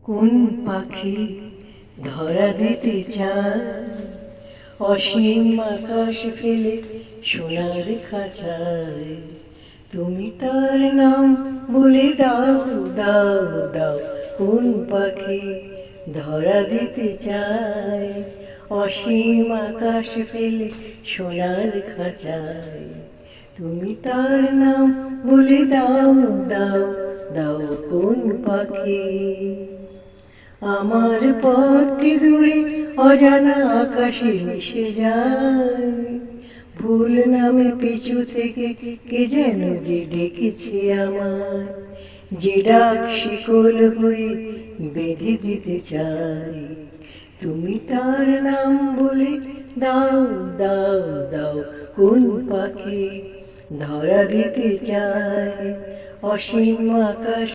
কোন পাখি ধরা দিতে চায় অসীম আকাশ ফেলে সোনার খাঁচায়? তুমি তার নাম বলে দাও দাও দাও। কোন পাখি ধরা দিতে চায় অসীম আকাশ ফেলে সোনার খাঁচায়? তুমি তার নাম বলে দাও দাও দাও। কোন পাখি? আমার পথটি দূরে অজানা আকাশে মিশে যায়, ভুল নামে পিছু থেকে কে যেন যে ডেকেছে আমায়, যে ডাক শিকল হয়ে বেঁধে দিতে চায়। তুমি তার নাম বলে দাও দাও দাও। কোন পাখি ধরা দিতে চায় অসীম আকাশ